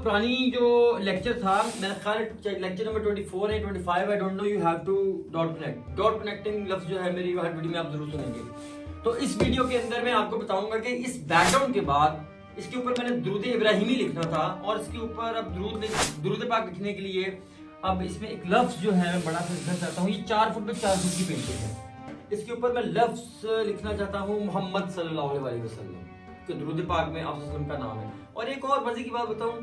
पुरानी जो लेक्चर था, मेरा ख्याल लेक्चर नंबर 24 है 25, I don't know, you have to dot connect. Dot connecting लफ्ज जो है मेरी हर वीडियो में आप जरूर सुनेंगे। तो इस वीडियो के अंदर मैं आपको बताऊंगा कि इस बैकग्राउंड के बाद इसके ऊपर मैंने दुरूद इब्राहिमी लिखना था, और इसके ऊपर अब दुरूद पाक लिखने के लिए अब इसमें एक लफ्ज जो है मैं बड़ा सा लिखना चाहता हूँ। ये 4 फुट में 4 फुट की पेंटिंग है। इसके ऊपर मैं लफ्ज लिखना चाहता हूँ मोहम्मद सल्लल्लाहु अलैहि वसल्लम, कि दुरूद पाक में आप वसल्लम का नाम है। और एक और मजे की बात बताऊं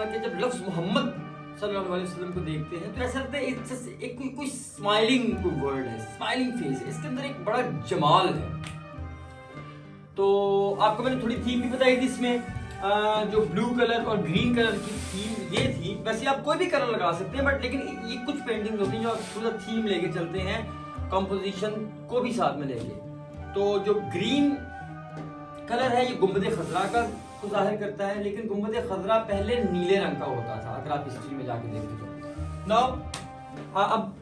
कि जब लफ्ज मोहम्मद सल्लल्लाहु अलैहि वसल्लम को देखते हैं तो ऐसा लगता है एक कोई स्माइलिंग वर्ड है, स्माइलिंग फेस है, इसके अंदर एक बड़ा जमाल है। तो आपको मैंने थोड़ी थीम भी बताई थी इसमें, जो ब्लू कलर और ग्रीन कलर की थीम ये थी। वैसे आप कोई भी कलर लगा सकते हैं, बट लेकिन ये कुछ पेंटिंग्स होती हैं जो आप पूरा थीम लेके चलते हैं, कंपोजिशन को भी साथ में लेके। तो जो ग्रीन कलर है ये गुंबद खजरा का को जाहिर करता है, लेकिन गुंबद खजरा पहले नीले रंग का होता था, अगर आप हिस्ट्री में जाके देखें तो। नाउ अब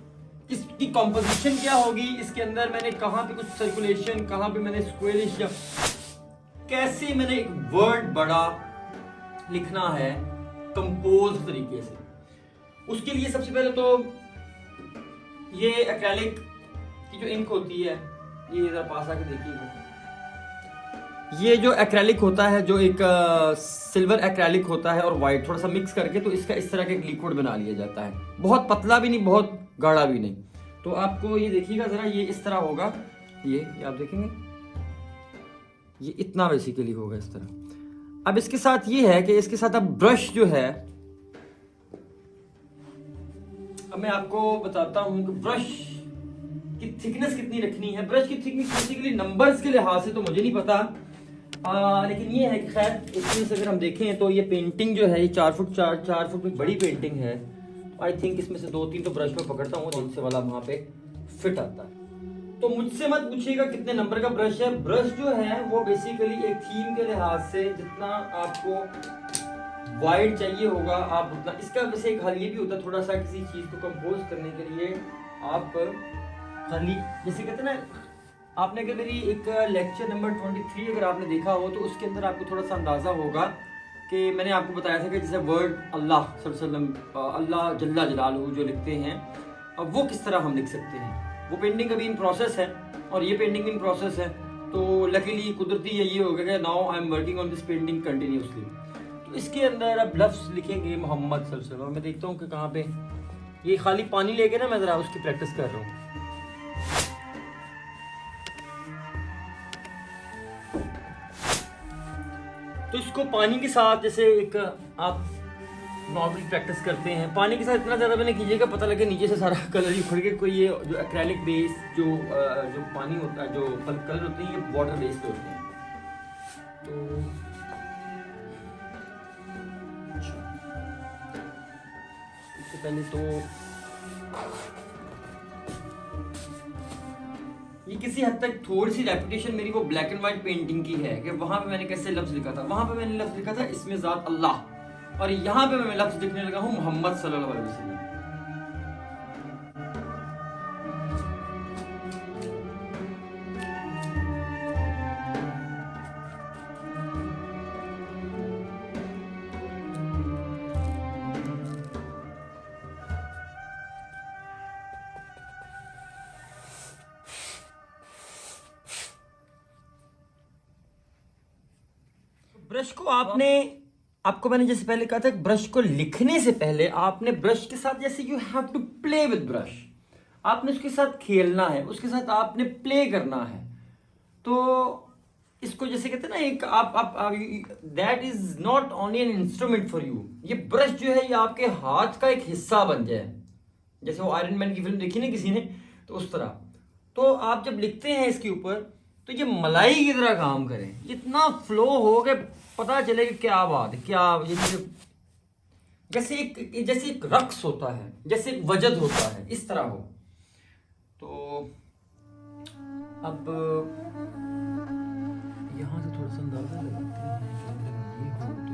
इसकी कंपोजिशन क्या होगी, इसके अंदर मैंने कहां पे कुछ सर्कुलेशन, कहां पे मैंने स्क्वेरिश, या कैसे मैंने एक वर्ड बड़ा लिखना है कंपोज तरीके से। उसके लिए सबसे पहले तो ये एक्रेलिक की जो इंक होती है, ये इधर पास आके देखिएगा, ये जो एक्रेलिक होता है, जो एक सिल्वर एक्रेलिक होता है और वाइट थोड़ा सा मिक्स करके, तो इसका इस तरह का एक लिक्विड बना लिया जाता है। बहुत पतला भी नहीं, बहुत गाढ़ा भी नहीं। तो आपको ये देखिएगा जरा, ये इस तरह होगा, ये आप देखेंगे ये इतना बेसिकली होगा इस तरह। अब इसके साथ ये है कि इसके साथ अब ब्रश जो है, अब मैं आपको बताता हूं कि ब्रश की थिकनेस कितनी रखनी है। ब्रश की थिकनेस बेसिकली नंबर्स के लिहाज से तो मुझे नहीं पता, लेकिन ये है कि खैर इसमें से अगर हम देखें तो ये पेंटिंग जो है ये 4 फुट की बड़ी पेंटिंग है। आई थिंक इसमें से 2-3 तो ब्रश में पकड़ता हूँ, जिनसे वाला वहां पे फिट आता है। तो मुझसे मत पूछिएगा कितने नंबर का ब्रश है। ब्रश जो है वो बेसिकली एक थीम के लिहाज से जितना आपको वाइड चाहिए होगा आप उतना, इसका वैसे एक हल ये भी होता है थोड़ा सा किसी चीज को कंपोज करने के लिए आप खाली, जैसे कहते हैं ना, आपने अगर मेरी एक लेक्चर नंबर 23 अगर आपने देखा हो तो उसके अंदर आपको थोड़ा सा अंदाजा होगा कि मैंने आपको बताया था कि जैसे वर्ड अल्लाह सल्लल्लाहु अलैहि वसल्लम, अल्लाह जल्ला जलालहू जो लिखते हैं, अब वो किस तरह हम लिख सकते हैं। वो पेंटिंग अभी इन प्रोसेस है और ये पेंटिंग इन प्रोसेस है। तो लकीली कुदरती ये हो गया कि now I am working on this painting continuously. तो इसके अंदर अब लफ्ज लिखेंगे मोहम्मद सल्लल्लाहु अलैहि वसल्लम। मैं देखता हूँ कि कहाँ पे ये खाली पानी लेके ना मैं जरा उसकी प्रैक्टिस कर रहा हूँ। तो इसको पानी के साथ जैसे एक आप नॉर्मल प्रैक्टिस करते हैं, पानी के साथ इतना ज़्यादा मैंने कीजिएगा पता लगे नीचे से सारा कलर ही उखड़ के, कोई ये जो एक्रेलिक बेस जो पानी होता है, जो कलर होते हैं ये वाटर बेस्ड होते हैं। तो सबसे पहले तो ये किसी हद तक थोड़ी सी रेपुटेशन मेरी वो ब्लैक एंड व्हाइट पेंटिंग की है कि वहां पे मैंने कैसे लफ्ज लिखा था। वहां पे मैंने लफ्ज लिखा था इसमें ज़ात अल्लाह, और यहाँ पे मैं लफ्ज लिखने लगा हूँ मोहम्मद सल्लल्लाहु अलैहि वसल्लम। ब्रश को आपको मैंने जैसे पहले कहा था, ब्रश को लिखने से पहले आपने ब्रश के साथ जैसे you have to play with brush, आपने उसके साथ खेलना है, उसके साथ आपने प्ले करना है। तो इसको जैसे कहते हैं ना, एक आप that is not only an instrument for you. ये ब्रश जो है ये आपके हाथ का एक हिस्सा बन जाए, जैसे वो आयरन मैन की फिल्म देखी ना किसी ने, तो उस तरह। तो आप जब लिखते हैं इसके ऊपर तो ये मलाई की तरह काम करें, इतना फ्लो हो के पता चले कि क्या बात है, क्या ये जैसे एक रक्स होता है, जैसे एक वजद होता है, इस तरह हो। तो अब यहां से थोड़ा सा अंदाजा लगाते हैं ये हो तो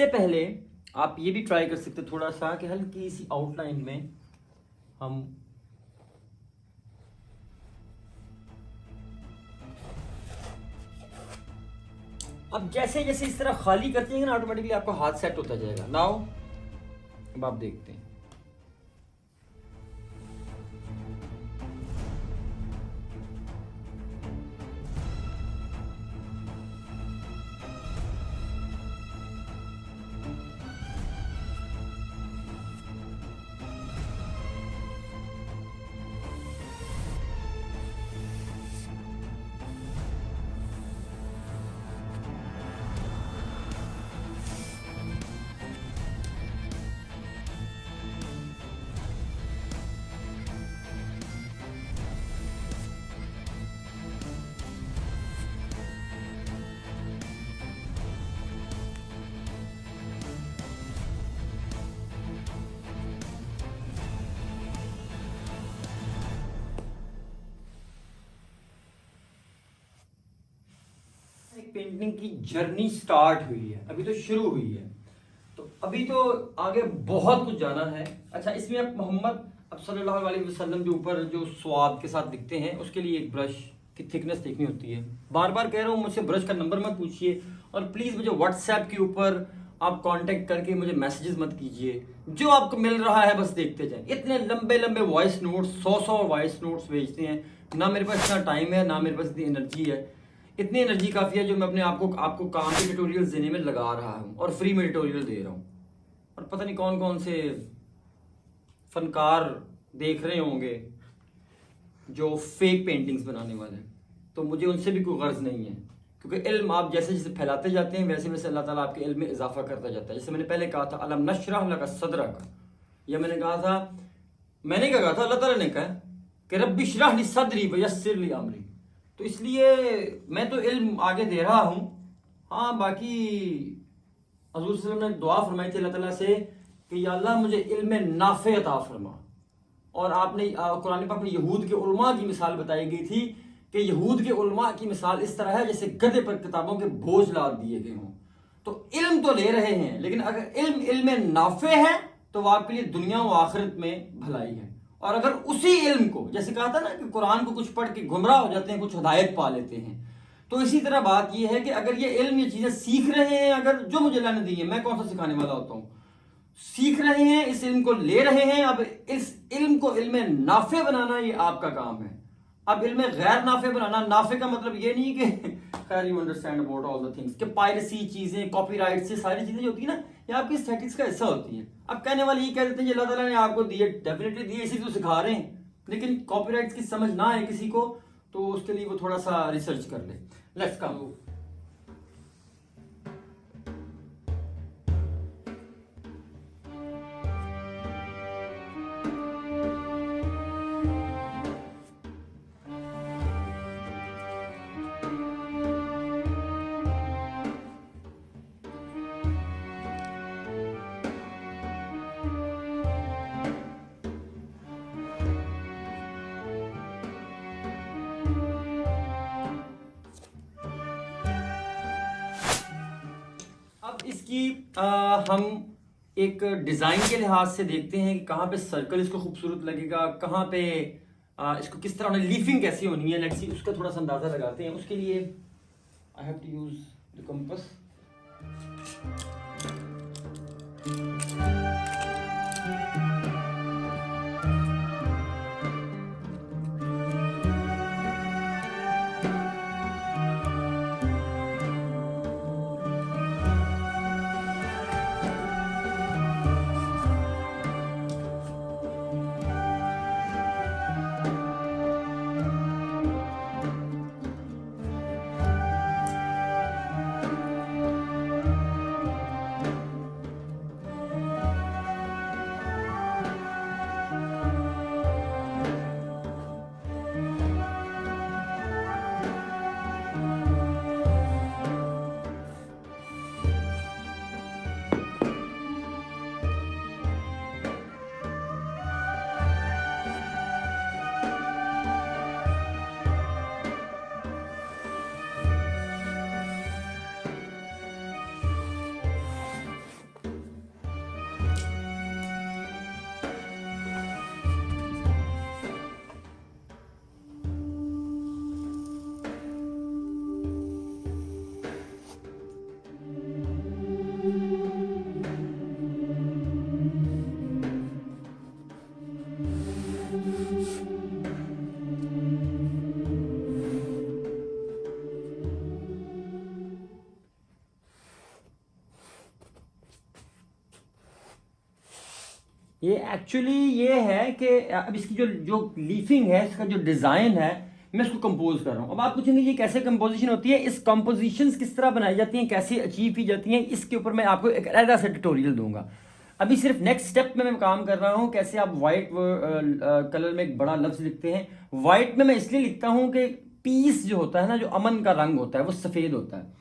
इससे पहले आप ये भी ट्राई कर सकते थोड़ा सा कि हल्की सी आउटलाइन में हम अब जैसे जैसे इस तरह खाली करते हैं ना ऑटोमेटिकली आपका हाथ सेट होता जाएगा। नाउ अब आप देखते हैं पेंटिंग की जर्नी स्टार्ट हुई है, अभी तो शुरू हुई है, तो अभी तो आगे बहुत कुछ जाना है। अच्छा, इसमें अब मोहम्मद अब सल्लल्लाहु अलैहि वसल्लम के ऊपर जो स्वाद के साथ दिखते हैं उसके लिए एक ब्रश की थिकनेस देखनी होती है। बार बार कह रहा हूँ मुझसे ब्रश का नंबर मत पूछिए, और प्लीज़ मुझे व्हाट्सएप के ऊपर आप कांटेक्ट करके मुझे मैसेजेस मत कीजिए, जो आपको मिल रहा है बस देखते जाएं। इतने लंबे लंबे वॉइस नोट्स 100 वॉइस नोट्स भेजते हैं, ना मेरे पास इतना टाइम है, ना मेरे पास इतनी एनर्जी है। इतनी एनर्जी काफ़ी है जो मैं अपने आपको काम के ट्यूटोरियल्स देने में लगा रहा हूँ, और फ्री में ट्यूटोरियल दे रहा हूँ। और पता नहीं कौन कौन से फनकार देख रहे होंगे जो फेक पेंटिंग्स बनाने वाले हैं, तो मुझे उनसे भी कोई गर्ज नहीं है, क्योंकि इल्म आप जैसे जैसे फैलाते जाते हैं वैसे वैसे अल्लाह ताला आपके इल्म में इजाफा करता जाता है। जैसे मैंने पहले कहा था अलम नशरह लका सदरक, या मैंने क्या कहा था अल्लाह ताला ने कहा कि रब्बि इशरह ली सदरी व यस्सिर ली अमरी। तो इसलिए मैं तो इल्म आगे दे रहा हूँ। हाँ, बाकी हज़ूर सल्लल्लाहु अलैहि वसल्लम ने दुआ फरमाई थी अल्लाह ताला से कि या अल्लाह मुझे इल्म नाफ़े अता फरमा। और आपने कुरान पाक में यहूद के उलमा की मिसाल बताई गई थी कि यहूद के उलमा की मिसाल इस तरह है जैसे गधे पर किताबों के बोझ लाद दिए गए हों। तो इल्म तो ले रहे हैं, लेकिन अगर इल्म नाफ़े है तो वह आपके लिए दुनिया व आखिरत में भलाई है। और अगर उसी इल्म को, जैसे कहा था ना कि कुरान को कुछ पढ़ के गुमराह हो जाते हैं, कुछ हिदायत पा लेते हैं, तो इसी तरह बात यह है कि अगर ये इल्म, ये चीज़ें सीख रहे हैं, अगर जो मुझे लाने दी है, मैं कौन सा सिखाने वाला होता हूँ, सीख रहे हैं, इस इल्म को ले रहे हैं, अब इस इल्म को इल्म नाफे बनाना ये आपका काम है। अब इल्म गैर नाफे बनाना, नाफे का मतलब ये नहीं कि खैर you understand about all the things, कि पायरेसी चीजें, कॉपीराइट से सारी चीजें जो होती है ना, ये आपकी स्टैटिक्स का हिस्सा होती है। अब कहने वाले ये कह देते हैं कि अल्लाह ताला ने आपको दिए, डेफिनेटली दिए, इसी तो सिखा रहे हैं, लेकिन कॉपीराइट्स की समझ ना आए किसी को तो उसके लिए वो थोड़ा सा रिसर्च कर ले। Let's come. इसकी हम एक डिज़ाइन के लिहाज से देखते हैं कि कहाँ पे सर्कल इसको खूबसूरत लगेगा, कहाँ पे इसको किस तरह लीफिंग कैसी होनी है। लेट्स सी, उसका थोड़ा सा अंदाज़ा लगाते हैं। उसके लिए I have to use the compass. ये एक्चुअली ये है कि अब इसकी जो जो लीफिंग है, इसका जो डिज़ाइन है, मैं इसको कंपोज कर रहा हूँ। अब आप पूछेंगे ये कैसे कंपोजिशन होती है, इस कंपोजिशंस किस तरह बनाई जाती हैं, कैसे अचीव की जाती हैं, इसके ऊपर मैं आपको एक अलग सा ट्यूटोरियल दूंगा। अभी सिर्फ नेक्स्ट स्टेप में मैं काम कर रहा हूँ, कैसे आप वाइट कलर में एक बड़ा लफ्ज लिखते हैं। वाइट में मैं इसलिए लिखता हूँ कि पीस जो होता है ना, जो अमन का रंग होता है, वो सफ़ेद होता है।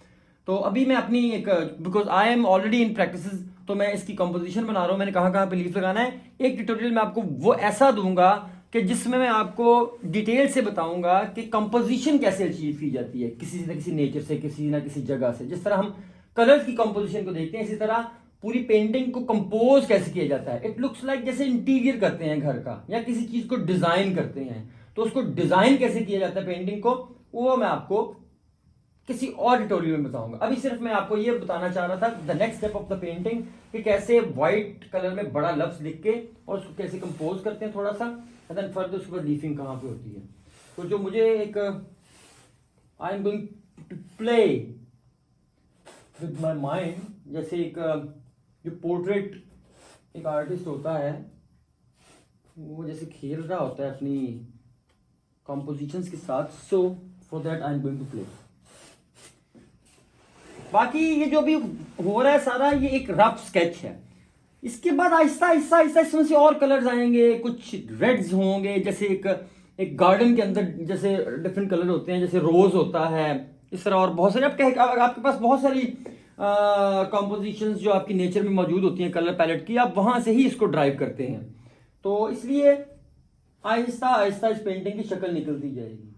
तो अभी मैं अपनी एक, because I am already in practice, तो मैं इसकी कंपोजिशन बना रहा हूँ, मैंने कहाँ कहाँ पे लीफ लगाना है। एक ट्यूटोरियल में आपको वो ऐसा दूंगा कि जिसमें मैं आपको डिटेल से बताऊंगा कि कंपोजिशन कैसे अचीव की जाती है किसी न किसी नेचर से, किसी ना किसी जगह से। जिस तरह हम कलर्स की कंपोजिशन को देखते हैं, इसी तरह पूरी पेंटिंग को कंपोज कैसे किया जाता है। इट लुक्स लाइक जैसे इंटीरियर करते हैं घर का, या किसी चीज को डिजाइन करते हैं, तो उसको डिजाइन कैसे किया जाता है पेंटिंग को, वो मैं आपको किसी और ट्यूटोरियल में बताऊंगा। अभी सिर्फ मैं आपको ये बताना चाह रहा था the next step of the painting, कि कैसे व्हाइट कलर में बड़ा लफ्ज लिख के और उसको कैसे कंपोज करते हैं थोड़ा सा, एंड देन फर्दर उसके बाद लीफिंग कहाँ पे होती है। तो जो मुझे एक, I am going to play with my mind, जैसे एक जो पोर्ट्रेट एक आर्टिस्ट होता है, वो जैसे खेल रहा होता है अपनी कंपोजिशंस के साथ, so for that I am going to play. बाकी ये जो भी हो रहा है सारा, ये एक रफ स्केच है। इसके बाद आहिस्ता आहिस्ता आहिस्ता इसमें से और कलर्स आएंगे, कुछ रेड्स होंगे, जैसे एक गार्डन के अंदर जैसे डिफरेंट कलर होते हैं, जैसे रोज होता है, इस तरह और बहुत सारे आपके पास बहुत सारी कॉम्पोजिशंस जो आपकी नेचर में मौजूद होती हैं कलर पैलेट की, आप वहां से ही इसको ड्राइव करते हैं। तो इसलिए आहिस्ता आहिस्ता इस पेंटिंग की शक्ल निकलती जाएगी।